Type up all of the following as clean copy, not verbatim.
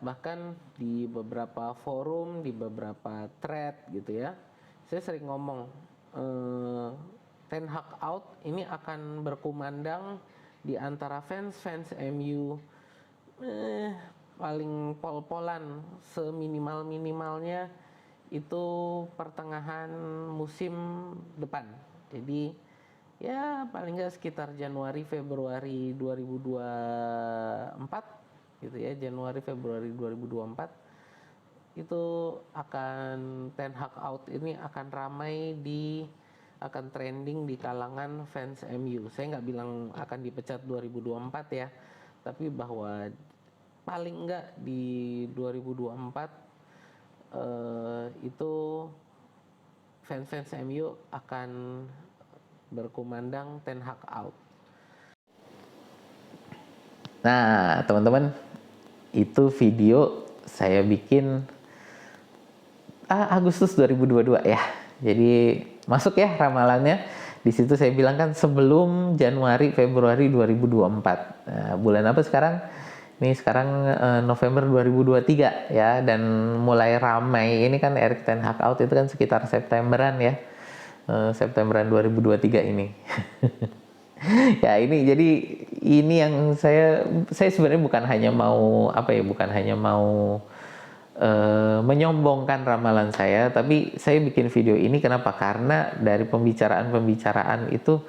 bahkan di beberapa forum, di beberapa thread gitu ya, saya sering ngomong Ten Hag out ini akan berkumandang di antara fans MU paling pol-polan seminimal-minimalnya itu pertengahan musim depan. Jadi ya paling nggak sekitar Januari Februari 2024 gitu ya, Januari Februari 2024 itu akan Ten Hag out ini akan ramai akan trending di kalangan fans MU. Saya nggak bilang akan dipecat 2024 ya, tapi bahwa paling enggak di 2024 itu fans MU akan berkumandang Ten Hag out. Nah, teman-teman, itu video saya bikin Agustus 2022 ya. Jadi masuk ya ramalannya. Di situ saya bilang kan sebelum Januari Februari 2024. Nah, bulan apa sekarang? Ini sekarang November 2023 ya, dan mulai ramai ini kan Erik ten Hag out itu kan sekitar Septemberan ya. Septemberan 2023 ini. Ya ini jadi ini yang saya sebenarnya bukan hanya mau menyombongkan ramalan saya, tapi saya bikin video ini kenapa? Karena dari pembicaraan itu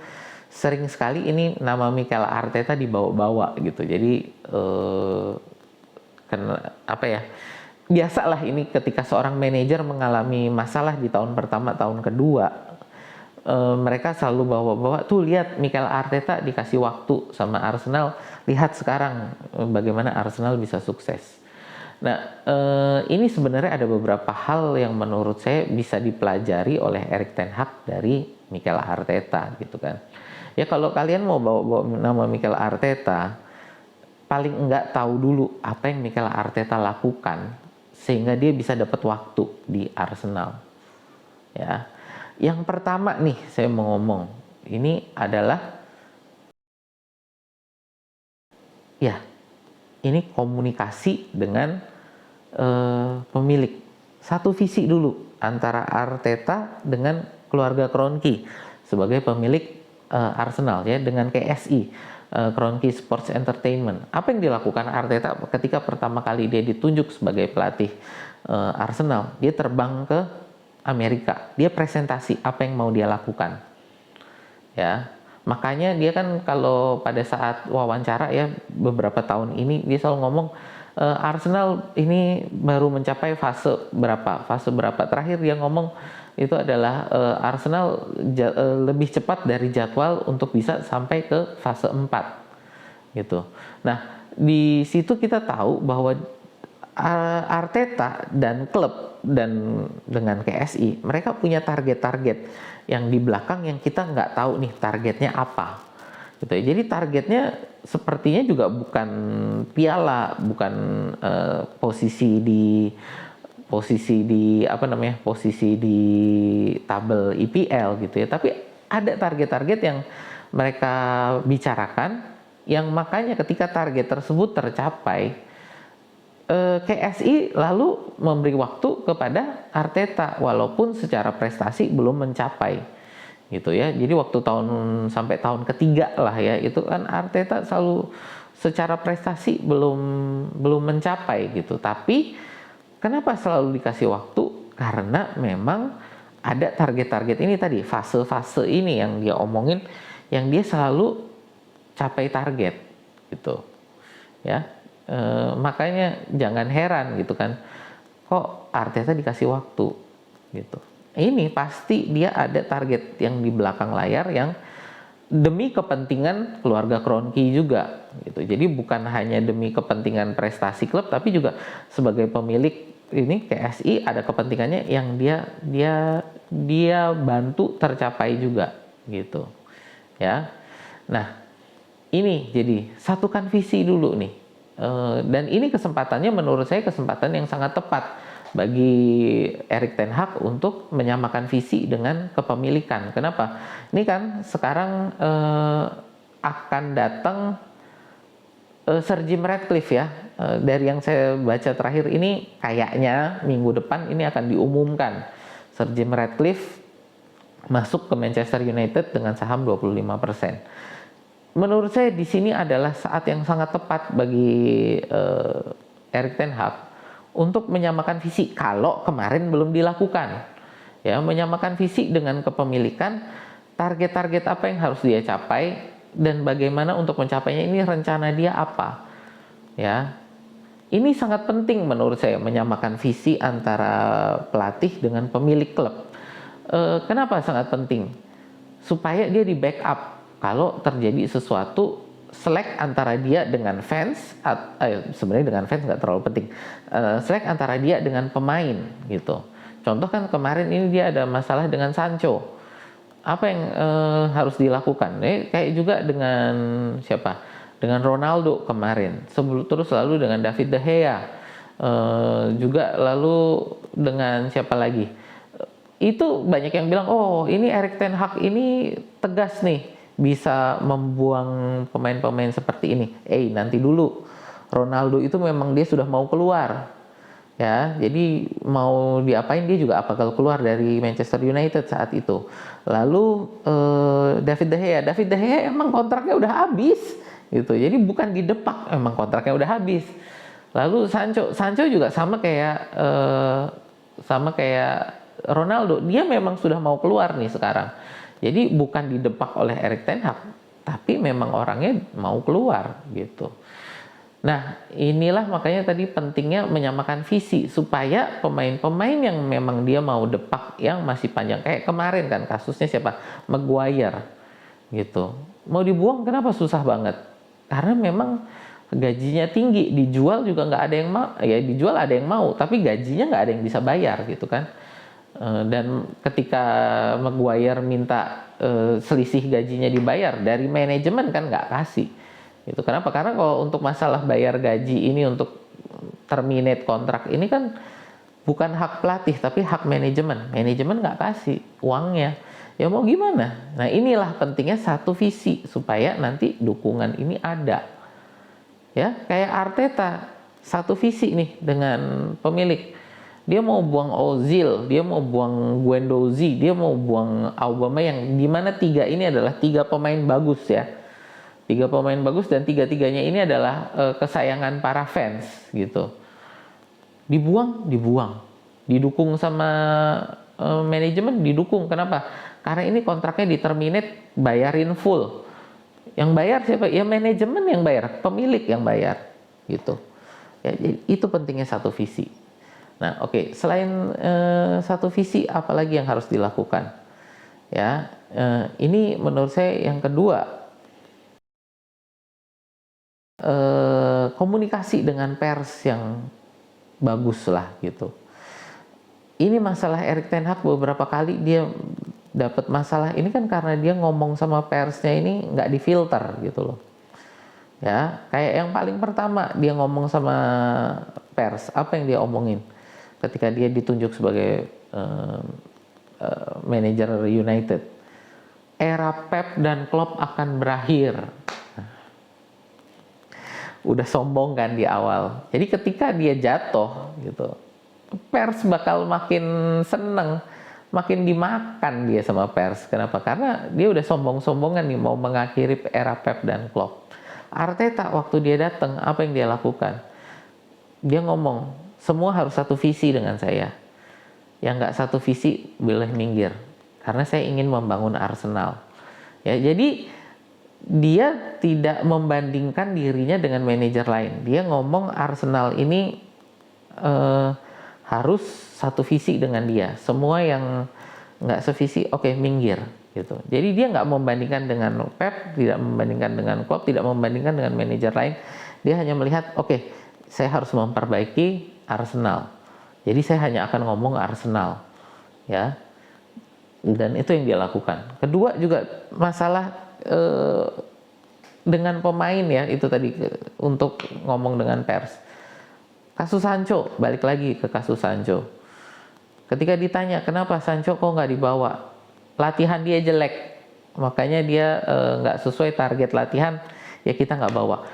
sering sekali ini nama Mikel Arteta dibawa-bawa gitu. Jadi biasalah ini ketika seorang manajer mengalami masalah di tahun pertama, tahun kedua, mereka selalu bawa-bawa tuh, lihat Mikel Arteta dikasih waktu sama Arsenal, lihat sekarang bagaimana Arsenal bisa sukses. Nah, ini sebenarnya ada beberapa hal yang menurut saya bisa dipelajari oleh Erik ten Hag dari Mikel Arteta gitu kan. Ya kalau kalian mau bawa nama Mikel Arteta, paling enggak tahu dulu apa yang Mikel Arteta lakukan sehingga dia bisa dapat waktu di Arsenal. Ya. Yang pertama nih saya mau ngomong, ini adalah ya, ini komunikasi dengan pemilik. Satu visi dulu antara Arteta dengan keluarga Kroenke sebagai pemilik Arsenal ya, dengan KSI, Kroenke Sports Entertainment. Apa yang dilakukan Arteta ketika pertama kali dia ditunjuk sebagai pelatih Arsenal? Dia terbang ke Amerika, dia presentasi apa yang mau dia lakukan. Ya, makanya dia kan kalau pada saat wawancara ya beberapa tahun ini dia selalu ngomong Arsenal ini baru mencapai fase berapa. Terakhir dia ngomong itu adalah Arsenal lebih cepat dari jadwal untuk bisa sampai ke fase 4 gitu. Nah, di situ kita tahu bahwa Arteta dan klub dan dengan KSI mereka punya target-target yang di belakang yang kita nggak tahu nih targetnya apa gitu ya. Jadi targetnya sepertinya juga bukan piala, bukan posisi di tabel IPL gitu ya, tapi ada target-target yang mereka bicarakan, yang makanya ketika target tersebut tercapai, KSI lalu memberi waktu kepada Arteta walaupun secara prestasi belum mencapai gitu ya. Jadi waktu sampai tahun ketiga lah ya, itu kan Arteta selalu secara prestasi belum mencapai gitu. Tapi kenapa selalu dikasih waktu? Karena memang ada target-target ini tadi, fase-fase ini yang dia omongin, yang dia selalu capai target gitu ya. Makanya jangan heran gitu kan, kok Arteta dikasih waktu gitu. Ini pasti dia ada target yang di belakang layar yang demi kepentingan keluarga Kroenke juga gitu. Jadi bukan hanya demi kepentingan prestasi klub, tapi juga sebagai pemilik ini KSI ada kepentingannya yang dia bantu tercapai juga gitu ya. Nah, ini jadi satukan visi dulu nih. Dan ini kesempatannya menurut saya kesempatan yang sangat tepat bagi Erik ten Hag untuk menyamakan visi dengan kepemilikan. Kenapa? Ini kan sekarang akan datang Sir Jim Ratcliffe ya, dari yang saya baca terakhir ini kayaknya minggu depan ini akan diumumkan Sir Jim Ratcliffe masuk ke Manchester United dengan saham 25%. Menurut saya di sini adalah saat yang sangat tepat bagi Erik ten Hag untuk menyamakan visi kalau kemarin belum dilakukan. Ya, menyamakan visi dengan kepemilikan, target-target apa yang harus dia capai dan bagaimana untuk mencapainya, ini rencana dia apa. Ya. Ini sangat penting menurut saya menyamakan visi antara pelatih dengan pemilik klub. Kenapa sangat penting? Supaya dia di backup kalau terjadi sesuatu slack antara dia dengan fans, sebenarnya dengan fans nggak terlalu penting, slack antara dia dengan pemain gitu. Contoh kan kemarin ini dia ada masalah dengan Sancho, apa yang harus dilakukan? Kayak juga dengan siapa? Dengan Ronaldo kemarin, terus lalu dengan David De Gea, juga lalu dengan siapa lagi? Itu banyak yang bilang, oh ini Erik ten Hag ini tegas nih, bisa membuang pemain-pemain seperti ini. Nanti dulu, Ronaldo itu memang dia sudah mau keluar, ya. Jadi mau diapain dia juga bakal keluar dari Manchester United saat itu. Lalu David De Gea emang kontraknya udah habis, gitu. Jadi bukan didepak, emang kontraknya udah habis. Lalu Sancho juga sama kayak Ronaldo, dia memang sudah mau keluar nih sekarang. Jadi bukan didepak oleh Erik ten Hag, tapi memang orangnya mau keluar gitu. Nah, inilah makanya tadi pentingnya menyamakan visi supaya pemain-pemain yang memang dia mau depak yang masih panjang, kayak kemarin kan kasusnya siapa? Maguire gitu. Mau dibuang kenapa susah banget? Karena memang gajinya tinggi, dijual juga nggak ada yang mau, ya dijual ada yang mau, tapi gajinya nggak ada yang bisa bayar gitu kan. Dan ketika Maguire minta selisih gajinya dibayar, dari manajemen kan nggak kasih. Itu kenapa? Karena kalau untuk masalah bayar gaji ini, untuk terminate kontrak ini kan bukan hak pelatih tapi hak manajemen. Manajemen nggak kasih uangnya. Ya mau gimana? Nah inilah pentingnya satu visi supaya nanti dukungan ini ada. Ya kayak Arteta, satu visi nih dengan pemilik. Dia mau buang Ozil, dia mau buang Guendouzi, dia mau buang Aubameyang, di mana tiga ini adalah tiga pemain bagus ya. Tiga pemain bagus dan tiga-tiganya ini adalah kesayangan para fans gitu. Dibuang. Didukung sama manajemen, didukung. Kenapa? Karena ini kontraknya di-terminate, bayarin full. Yang bayar siapa? Ya manajemen yang bayar, pemilik yang bayar gitu. Ya, jadi itu pentingnya satu visi. Nah, oke. Selain satu visi, apalagi yang harus dilakukan? Ya, ini menurut saya yang kedua, komunikasi dengan pers yang bagus lah gitu. Ini masalah Erik ten Hag beberapa kali dia dapat masalah ini kan karena dia ngomong sama persnya ini nggak difilter gitu loh. Ya, kayak yang paling pertama dia ngomong sama pers, apa yang dia omongin? Ketika dia ditunjuk sebagai manajer United, era Pep dan Klopp akan berakhir. Udah sombong kan di awal. Jadi ketika dia jatuh gitu, pers bakal makin seneng, makin dimakan dia sama pers. Kenapa? Karena dia udah sombong-sombongan nih mau mengakhiri era Pep dan Klopp. Arteta waktu dia datang, apa yang dia lakukan? Dia ngomong, semua harus satu visi dengan saya. Yang nggak satu visi boleh minggir. Karena saya ingin membangun Arsenal. Ya, jadi dia tidak membandingkan dirinya dengan manajer lain. Dia ngomong Arsenal ini harus satu visi dengan dia. Semua yang nggak sevisi, oke, minggir gitu. Jadi dia nggak membandingkan dengan Pep, tidak membandingkan dengan Klopp, tidak membandingkan dengan manajer lain. Dia hanya melihat, oke, saya harus memperbaiki Arsenal. Jadi saya hanya akan ngomong Arsenal, ya. Dan itu yang dia lakukan. Kedua juga masalah dengan pemain ya, itu tadi untuk ngomong dengan pers. Kasus Sancho, balik lagi ke kasus Sancho. Ketika ditanya kenapa Sancho kok nggak dibawa, latihan dia jelek, makanya dia nggak sesuai target latihan. ya kita nggak bawa.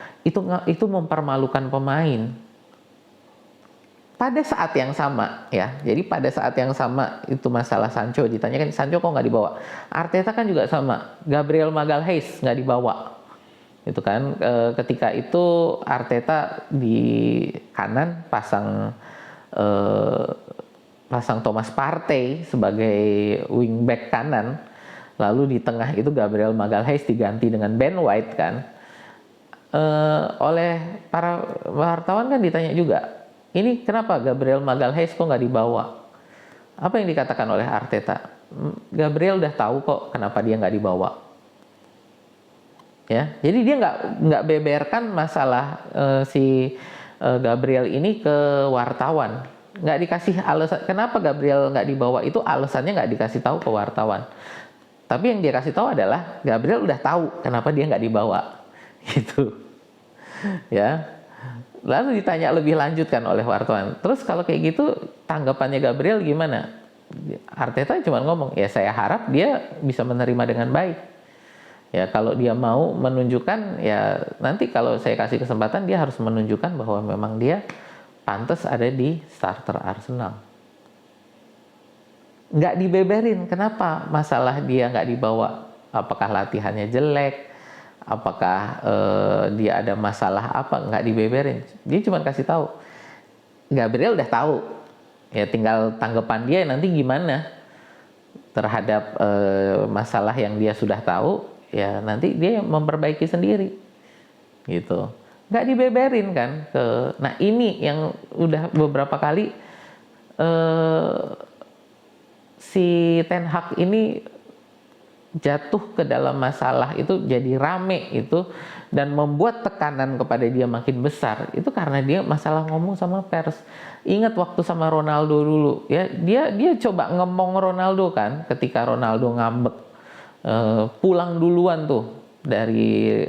Itu mempermalukan pemain. Pada saat yang sama ya, jadi pada saat yang sama itu masalah Sancho, ditanyakan Sancho kok nggak dibawa. Arteta kan juga sama, Gabriel Magalhaes nggak dibawa, itu kan. Ketika itu Arteta di kanan pasang Thomas Partey sebagai wingback kanan, lalu di tengah itu Gabriel Magalhaes diganti dengan Ben White kan. Oleh para wartawan kan ditanya juga, ini kenapa Gabriel Magalhaes kok nggak dibawa? Apa yang dikatakan oleh Arteta? Gabriel udah tahu kok kenapa dia nggak dibawa. Ya, jadi dia nggak beberkan masalah si Gabriel ini ke wartawan. Nggak dikasih alasan kenapa Gabriel nggak dibawa, itu alasannya nggak dikasih tahu ke wartawan. Tapi yang dia kasih tahu adalah Gabriel udah tahu kenapa dia nggak dibawa, gitu. Ya. Lalu ditanya lebih lanjut kan oleh wartawan. Terus kalau kayak gitu tanggapannya Gabriel gimana? Arteta cuma ngomong, ya saya harap dia bisa menerima dengan baik. Ya kalau dia mau menunjukkan, ya nanti kalau saya kasih kesempatan dia harus menunjukkan bahwa memang dia pantas ada di starter Arsenal. Nggak dibeberin, kenapa masalah dia nggak dibawa? Apakah latihannya jelek? Apakah dia ada masalah apa? Nggak dibeberin. Dia cuma kasih tahu. Gabriel udah tahu. Ya tinggal tanggapan dia nanti gimana terhadap masalah yang dia sudah tahu. Ya nanti dia memperbaiki sendiri. Gitu. Nggak dibeberin kan. Nah ini yang udah beberapa kali si Ten Hag ini jatuh ke dalam masalah itu, jadi rame itu, dan membuat tekanan kepada dia makin besar itu karena dia masalah ngomong sama pers. Ingat waktu sama Ronaldo dulu ya, dia coba ngemong Ronaldo kan, ketika Ronaldo ngambek pulang duluan tuh dari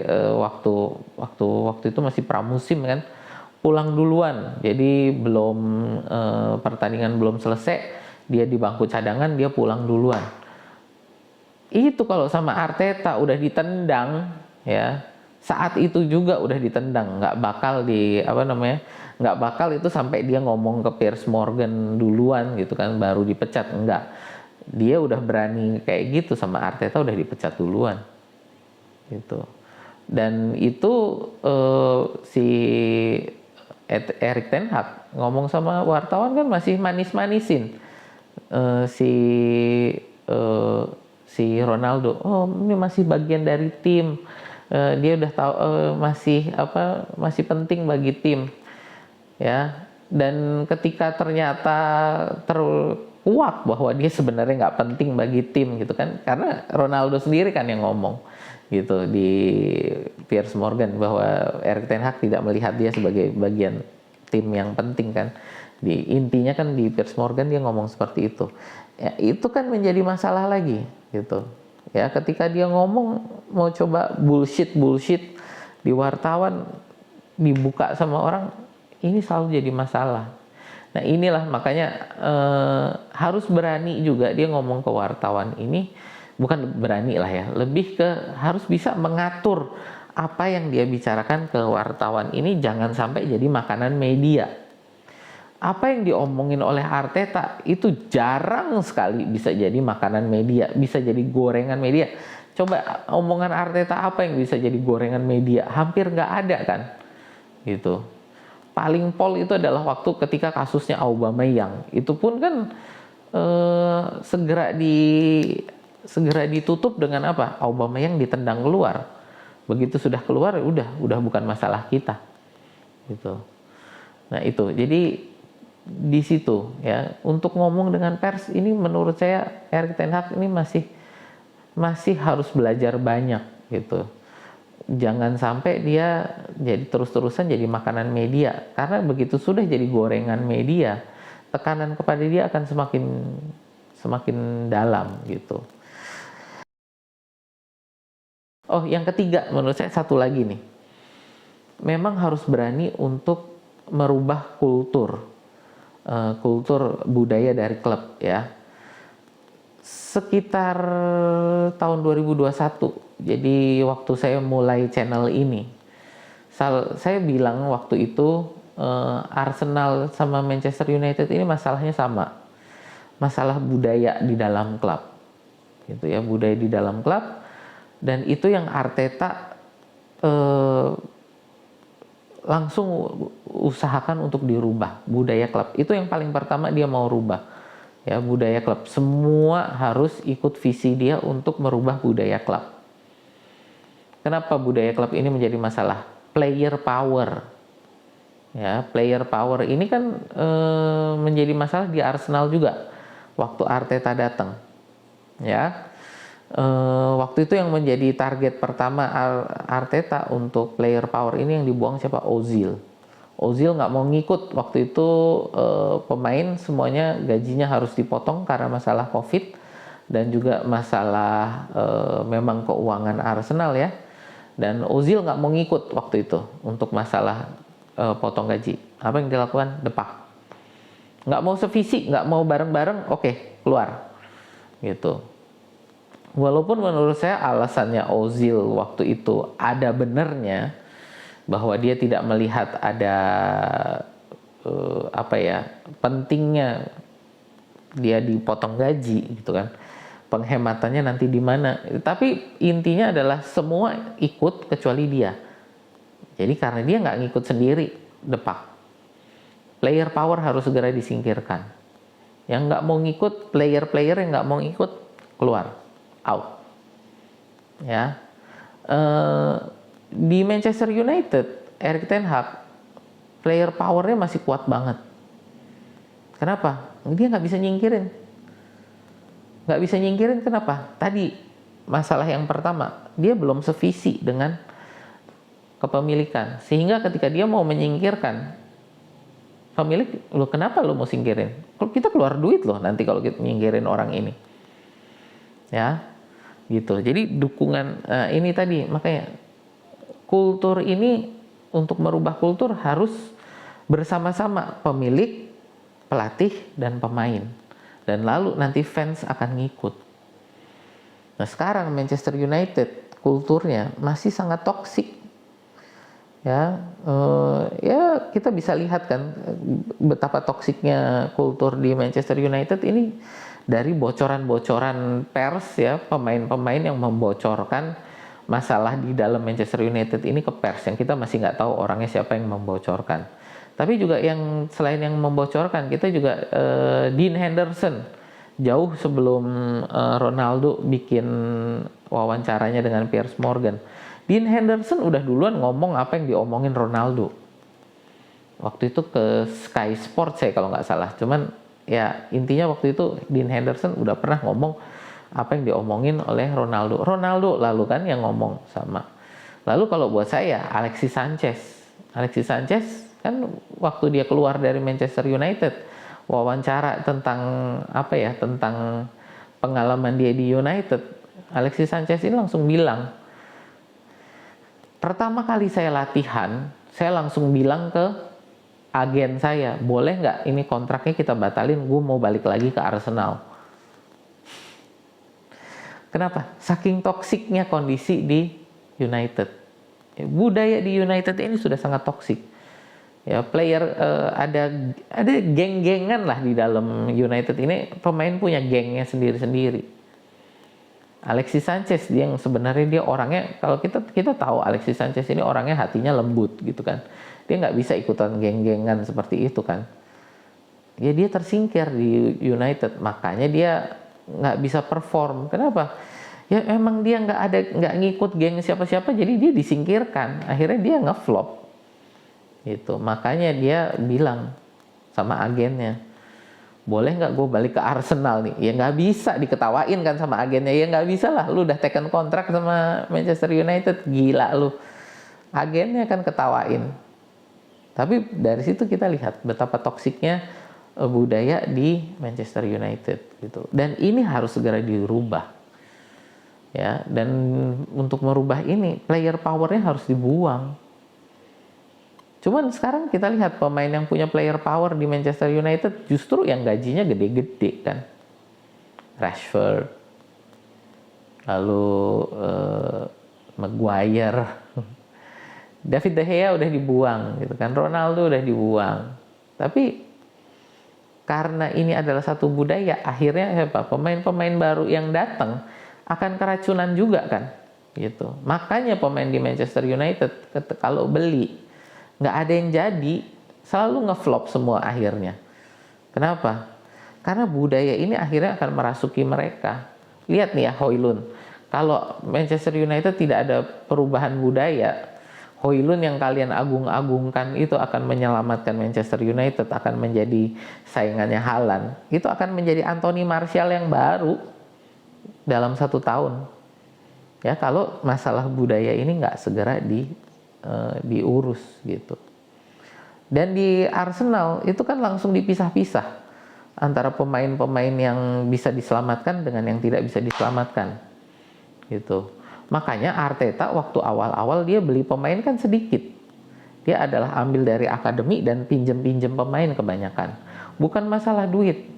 waktu itu masih pramusim kan, pulang duluan, jadi belum pertandingan belum selesai, dia di bangku cadangan, dia pulang duluan. Itu kalau sama Arteta udah ditendang ya, saat itu juga udah ditendang, nggak bakal itu sampai dia ngomong ke Piers Morgan duluan gitu kan baru dipecat, enggak. Dia udah berani kayak gitu sama Arteta udah dipecat duluan gitu. Dan itu si Erik ten Hag ngomong sama wartawan kan masih manis-manisin si Ronaldo. Oh, ini masih bagian dari tim. Dia udah tahu masih penting bagi tim. Ya. Dan ketika ternyata terkuak bahwa dia sebenarnya nggak penting bagi tim gitu kan. Karena Ronaldo sendiri kan yang ngomong gitu di Piers Morgan bahwa Erik ten Hag tidak melihat dia sebagai bagian tim yang penting kan. Intinya kan di Piers Morgan dia ngomong seperti itu. Ya, itu kan menjadi masalah lagi gitu. Ya, ketika dia ngomong mau coba bullshit di wartawan dibuka sama orang, ini selalu jadi masalah. Nah, inilah makanya harus berani juga dia ngomong ke wartawan ini, bukan berani lah ya, lebih ke harus bisa mengatur apa yang dia bicarakan ke wartawan ini jangan sampai jadi makanan media. Apa yang diomongin oleh Arteta itu jarang sekali bisa jadi makanan media, bisa jadi gorengan media. Coba omongan Arteta apa yang bisa jadi gorengan media? Hampir nggak ada kan, gitu. Paling pol itu adalah waktu ketika kasusnya Aubameyang. Itu pun kan segera ditutup dengan apa? Aubameyang ditendang keluar. Begitu sudah keluar, udah bukan masalah kita, gitu. Nah itu, jadi di situ ya untuk ngomong dengan pers ini menurut saya Erik ten Hag ini masih harus belajar banyak gitu. Jangan sampai dia jadi terus-terusan jadi makanan media, karena begitu sudah jadi gorengan media, tekanan kepada dia akan semakin dalam gitu. Oh, yang ketiga menurut saya satu lagi nih. Memang harus berani untuk merubah kultur budaya dari klub ya. sekitar tahun 2021. Jadi waktu saya mulai channel ini, saya bilang waktu itu Arsenal sama Manchester United ini masalahnya sama, masalah budaya di dalam klub, gitu ya, budaya di dalam klub, dan itu yang Arteta langsung usahakan untuk dirubah budaya klub. Itu yang paling pertama dia mau rubah, ya, budaya klub. Semua harus ikut visi dia untuk merubah budaya klub. Kenapa budaya klub ini menjadi masalah? Player power, ya, player power ini kan menjadi masalah di Arsenal juga waktu Arteta datang, ya. Waktu itu yang menjadi target pertama Arteta untuk player power ini yang dibuang siapa? Ozil nggak mau ngikut waktu itu. Pemain semuanya gajinya harus dipotong karena masalah COVID dan juga masalah memang keuangan Arsenal, ya. Dan Ozil nggak mau ngikut waktu itu untuk masalah potong gaji. Apa yang dilakukan? Depak. Nggak mau sevisi, nggak mau bareng-bareng, oke, keluar, gitu. Walaupun menurut saya alasannya Ozil waktu itu ada benernya, bahwa dia tidak melihat ada pentingnya dia dipotong gaji, gitu kan, penghematannya nanti di mana. Tapi intinya adalah semua ikut kecuali dia. Jadi karena dia nggak ngikut sendiri, depak. Player power harus segera disingkirkan. Yang nggak mau ngikut, player-player yang nggak mau ikut, keluar, out, ya. Di Manchester United, Erik ten Hag, player powernya masih kuat banget. Kenapa? Dia nggak bisa nyingkirin. Kenapa? Tadi masalah yang pertama, dia belum sevisi dengan kepemilikan, sehingga ketika dia mau menyingkirkan pemilik, lo kenapa lo mau singkirin? Kalau kita keluar duit loh nanti kalau kita nyingkirin orang ini, ya, gitu. Jadi dukungan ini tadi, makanya kultur ini, untuk merubah kultur harus bersama-sama pemilik, pelatih, dan pemain, dan lalu nanti fans akan ngikut. Nah sekarang Manchester United kulturnya masih sangat toksik, ya. Ya kita bisa lihat kan betapa toksiknya kultur di Manchester United ini dari bocoran-bocoran pers, ya, pemain-pemain yang membocorkan masalah di dalam Manchester United ini ke pers, yang kita masih nggak tahu orangnya siapa yang membocorkan. Tapi juga yang selain yang membocorkan, kita juga Dean Henderson, jauh sebelum Ronaldo bikin wawancaranya dengan Piers Morgan, Dean Henderson udah duluan ngomong apa yang diomongin Ronaldo. Waktu itu ke Sky Sports saya kalau nggak salah. Cuman ya intinya waktu itu Dean Henderson udah pernah ngomong apa yang diomongin oleh Ronaldo. Ronaldo lalu kan yang ngomong sama. Lalu kalau buat saya Alexis Sanchez kan waktu dia keluar dari Manchester United, wawancara tentang tentang pengalaman dia di United, Alexis Sanchez ini langsung bilang, pertama kali saya latihan, saya langsung bilang ke agen saya, boleh nggak ini kontraknya kita batalin, gue mau balik lagi ke Arsenal. Kenapa? Saking toksiknya kondisi di United. Budaya di United ini sudah sangat toksik. Ya, player ada geng-gengan lah di dalam United ini, pemain punya gengnya sendiri-sendiri. Alexis Sanchez dia yang sebenarnya dia orangnya, kalau kita tahu Alexis Sanchez ini orangnya hatinya lembut gitu kan. Dia nggak bisa ikutan geng-gengan seperti itu kan. Ya dia tersingkir di United, makanya dia nggak bisa perform. Kenapa? Ya emang dia nggak ngikut geng siapa-siapa, jadi dia disingkirkan. Akhirnya dia ngeflop. Gitu. Makanya dia bilang sama agennya, boleh nggak gue balik ke Arsenal nih? Ya nggak bisa, diketawain kan sama agennya. Ya nggak bisa lah, lu udah taken kontrak sama Manchester United, gila lu. Agennya kan ketawain. Tapi dari situ kita lihat betapa toksiknya budaya di Manchester United gitu. Dan ini harus segera dirubah. Ya, dan untuk merubah ini player powernya harus dibuang. Cuman sekarang kita lihat pemain yang punya player power di Manchester United justru yang gajinya gede-gede kan. Rashford, lalu Maguire, David De Gea udah dibuang gitu kan, Ronaldo udah dibuang. Tapi karena ini adalah satu budaya, akhirnya pemain-pemain baru yang datang akan keracunan juga kan, gitu. Makanya pemain di Manchester United kalau beli nggak ada yang jadi, selalu ngeflop semua akhirnya. Kenapa? Karena budaya ini akhirnya akan merasuki mereka. Lihat nih ya Højlund, kalau Manchester United tidak ada perubahan budaya, Højlund yang kalian agung-agungkan itu akan menyelamatkan Manchester United, akan menjadi saingannya Haaland. Itu akan menjadi Anthony Martial yang baru dalam 1 tahun. Ya, kalau masalah budaya ini nggak segera diurus gitu. Dan di Arsenal itu kan langsung dipisah-pisah antara pemain-pemain yang bisa diselamatkan dengan yang tidak bisa diselamatkan gitu. Makanya Arteta waktu awal-awal dia beli pemain kan sedikit. Dia adalah ambil dari akademi dan pinjem-pinjem pemain kebanyakan. Bukan masalah duit.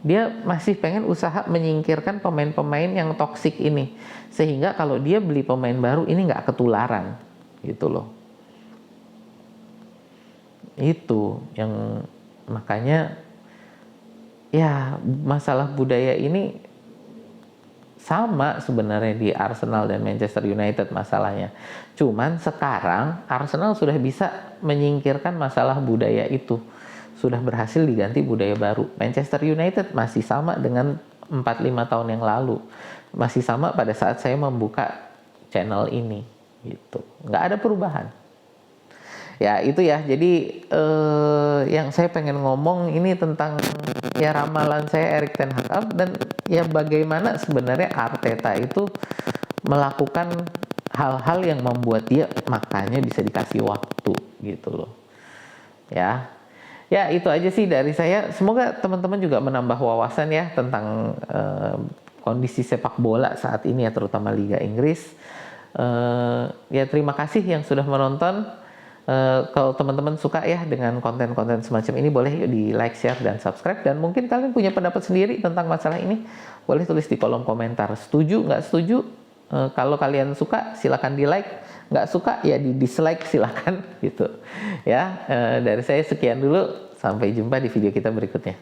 Dia masih pengen usaha menyingkirkan pemain-pemain yang toksik ini. Sehingga kalau dia beli pemain baru ini nggak ketularan. Gitu loh. Itu yang makanya ya masalah budaya ini sama sebenarnya di Arsenal dan Manchester United masalahnya. Cuman sekarang Arsenal sudah bisa menyingkirkan masalah budaya itu. Sudah berhasil diganti budaya baru. Manchester United masih sama dengan 4-5 tahun yang lalu. Masih sama pada saat saya membuka channel ini gitu. Nggak ada perubahan. Ya itu ya, jadi yang saya pengen ngomong ini tentang ya ramalan saya Erik ten Hag dan ya bagaimana sebenarnya Arteta itu melakukan hal-hal yang membuat dia makanya bisa dikasih waktu gitu loh. Ya itu aja sih dari saya. Semoga teman-teman juga menambah wawasan ya tentang kondisi sepak bola saat ini ya, terutama Liga Inggris. Ya terima kasih yang sudah menonton. Kalau teman-teman suka ya dengan konten-konten semacam ini, boleh yuk di like, share, dan subscribe. Dan mungkin kalian punya pendapat sendiri tentang masalah ini, boleh tulis di kolom komentar. Setuju, nggak setuju? Kalau kalian suka, silakan di like. Nggak suka, ya di dislike silakan gitu. Ya, dari saya sekian dulu. Sampai jumpa di video kita berikutnya.